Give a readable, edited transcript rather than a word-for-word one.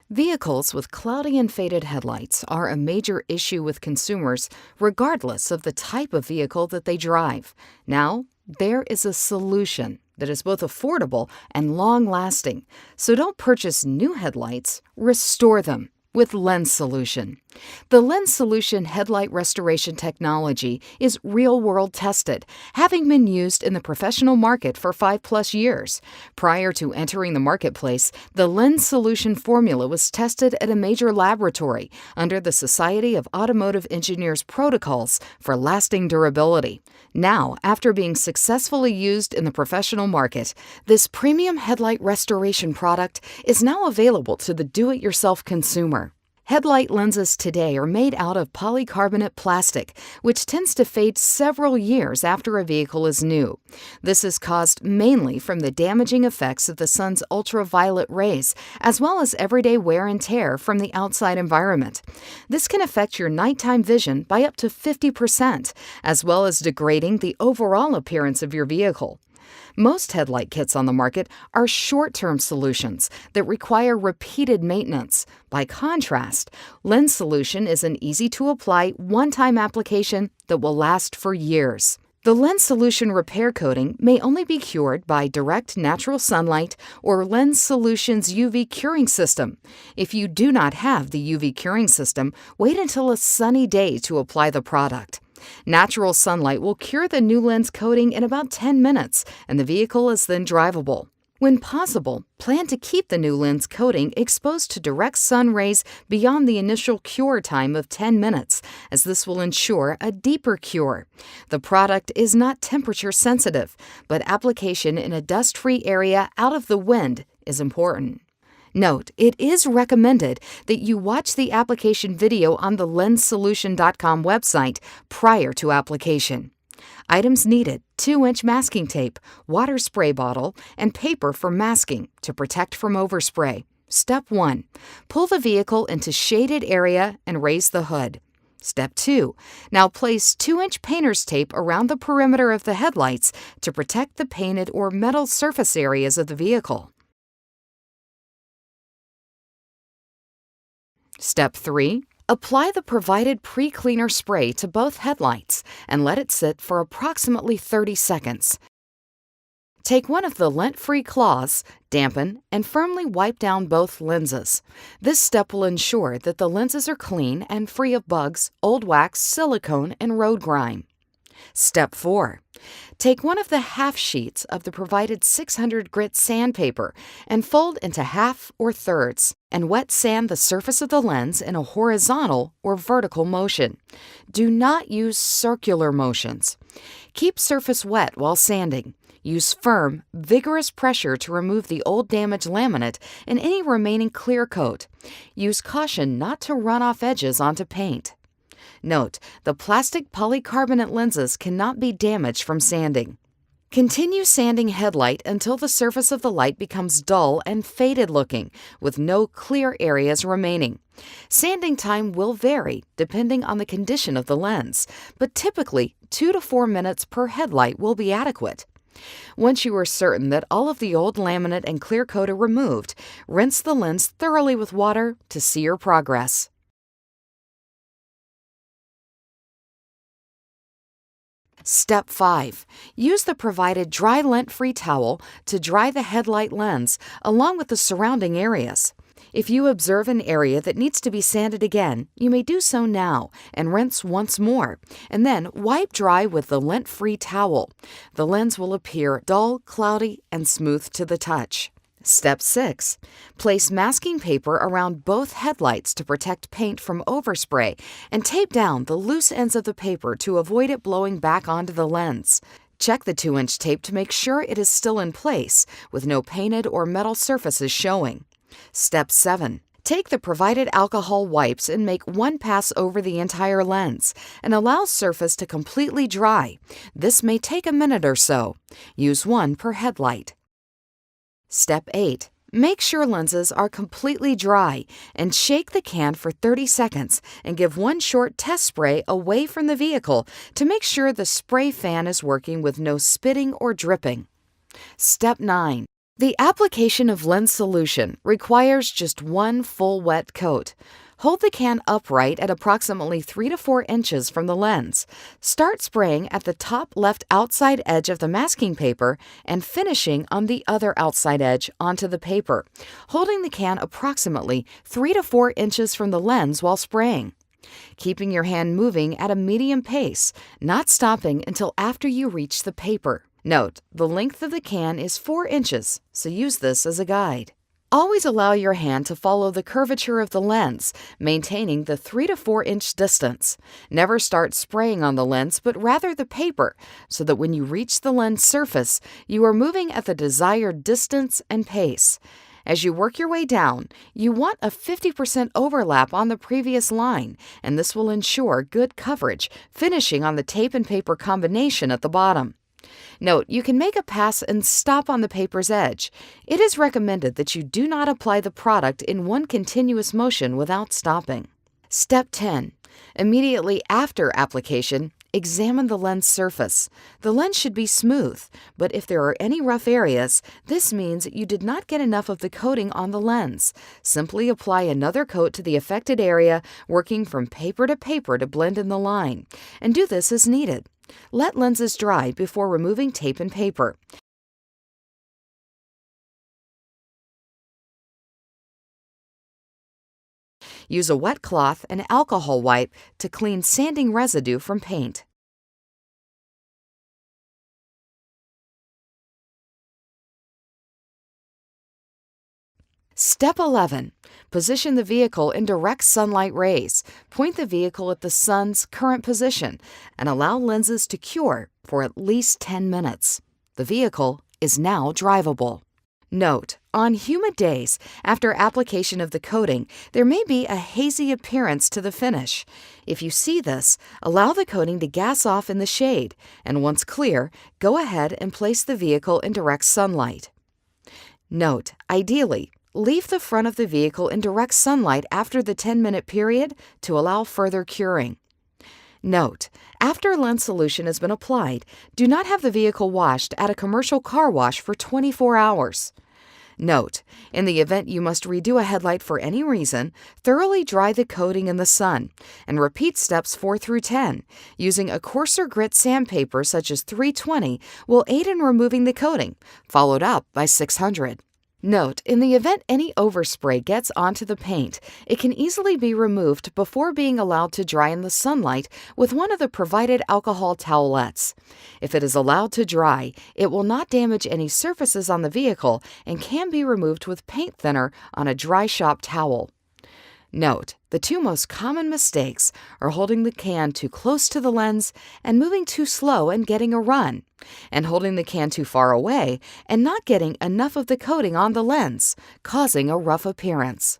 Vehicles with cloudy and faded headlights are a major issue with consumers, regardless of the type of vehicle that they drive. Now, there is a solution that is both affordable and long-lasting. So don't purchase new headlights, restore them with LenzSolution. The LenzSolution headlight restoration technology is real-world tested, having been used in the professional market for 5+ years. Prior to entering the marketplace, the LenzSolution formula was tested at a major laboratory under the Society of Automotive Engineers protocols for lasting durability. Now, after being successfully used in the professional market, this premium headlight restoration product is now available to the do-it-yourself consumer. Headlight lenses today are made out of polycarbonate plastic, which tends to fade several years after a vehicle is new. This is caused mainly from the damaging effects of the sun's ultraviolet rays, as well as everyday wear and tear from the outside environment. This can affect your nighttime vision by up to 50%, as well as degrading the overall appearance of your vehicle. Most headlight kits on the market are short-term solutions that require repeated maintenance. By contrast, LenzSolution is an easy-to-apply, one-time application that will last for years. The LenzSolution repair coating may only be cured by direct natural sunlight or LenzSolution's UV curing system. If you do not have the UV curing system, wait until a sunny day to apply the product. Natural sunlight will cure the new lens coating in about 10 minutes, and the vehicle is then drivable. When possible, plan to keep the new lens coating exposed to direct sun rays beyond the initial cure time of 10 minutes, as this will ensure a deeper cure. The product is not temperature sensitive, but application in a dust-free area out of the wind is important. Note, it is recommended that you watch the application video on the LenzSolution.com website prior to application. Items needed: 2-inch masking tape, water spray bottle, and paper for masking to protect from overspray. Step 1. Pull the vehicle into shaded area and raise the hood. Step 2. Now place 2-inch painter's tape around the perimeter of the headlights to protect the painted or metal surface areas of the vehicle. Step 3. Apply the provided pre-cleaner spray to both headlights and let it sit for approximately 30 seconds. Take one of the lint-free cloths, dampen, and firmly wipe down both lenses. This step will ensure that the lenses are clean and free of bugs, old wax, silicone, and road grime. Step 4. Take one of the half sheets of the provided 600 grit sandpaper and fold into half or thirds, and wet sand the surface of the lens in a horizontal or vertical motion. Do not use circular motions. Keep surface wet while sanding. Use firm, vigorous pressure to remove the old damaged laminate and any remaining clear coat. Use caution not to run off edges onto paint. Note, the plastic polycarbonate lenses cannot be damaged from sanding. Continue sanding headlight until the surface of the light becomes dull and faded looking, with no clear areas remaining. Sanding time will vary depending on the condition of the lens, but typically 2 to 4 minutes per headlight will be adequate. Once you are certain that all of the old laminate and clear coat are removed, rinse the lens thoroughly with water to see your progress. Step 5. Use the provided dry lint-free towel to dry the headlight lens along with the surrounding areas. If you observe an area that needs to be sanded again, you may do so now and rinse once more, and then wipe dry with the lint-free towel. The lens will appear dull, cloudy, and smooth to the touch. Step 6. Place masking paper around both headlights to protect paint from overspray and tape down the loose ends of the paper to avoid it blowing back onto the lens. Check the 2-inch tape to make sure it is still in place, with no painted or metal surfaces showing. Step 7. Take the provided alcohol wipes and make one pass over the entire lens and allow surface to completely dry. This may take a minute or so. Use one per headlight. Step 8. Make sure lenses are completely dry and shake the can for 30 seconds and give one short test spray away from the vehicle to make sure the spray fan is working with no spitting or dripping. Step 9. The application of LenzSolution requires just one full wet coat. Hold the can upright at approximately 3 to 4 inches from the lens. Start spraying at the top left outside edge of the masking paper and finishing on the other outside edge onto the paper, holding the can approximately 3 to 4 inches from the lens while spraying. Keeping your hand moving at a medium pace, not stopping until after you reach the paper. Note, the length of the can is 4 inches, so use this as a guide. Always allow your hand to follow the curvature of the lens, maintaining the 3 to 4 inch distance. Never start spraying on the lens, but rather the paper, so that when you reach the lens surface, you are moving at the desired distance and pace. As you work your way down, you want a 50% overlap on the previous line, and this will ensure good coverage, finishing on the tape and paper combination at the bottom. Note, you can make a pass and stop on the paper's edge. It is recommended that you do not apply the product in one continuous motion without stopping. Step 10. Immediately after application, examine the lens surface. The lens should be smooth, but if there are any rough areas, this means you did not get enough of the coating on the lens. Simply apply another coat to the affected area, working from paper to blend in the line, and do this as needed. Let lenses dry before removing tape and paper. Use a wet cloth and alcohol wipe to clean sanding residue from paint. Step 11. Position the vehicle in direct sunlight rays. Point the vehicle at the sun's current position and allow lenses to cure for at least 10 minutes. The vehicle is now drivable. Note, on humid days, after application of the coating, there may be a hazy appearance to the finish. If you see this, allow the coating to gas off in the shade, and once clear, go ahead and place the vehicle in direct sunlight. Note, ideally, leave the front of the vehicle in direct sunlight after the 10-minute period to allow further curing. Note, after LenzSolution has been applied, do not have the vehicle washed at a commercial car wash for 24 hours. Note, in the event you must redo a headlight for any reason, thoroughly dry the coating in the sun, and repeat steps 4 through 10. Using a coarser grit sandpaper such as 320 will aid in removing the coating, followed up by 600. Note, in the event any overspray gets onto the paint, it can easily be removed before being allowed to dry in the sunlight with one of the provided alcohol towelettes. If it is allowed to dry, it will not damage any surfaces on the vehicle and can be removed with paint thinner on a dry shop towel. Note, the two most common mistakes are holding the can too close to the lens and moving too slow and getting a run, and holding the can too far away and not getting enough of the coating on the lens, causing a rough appearance.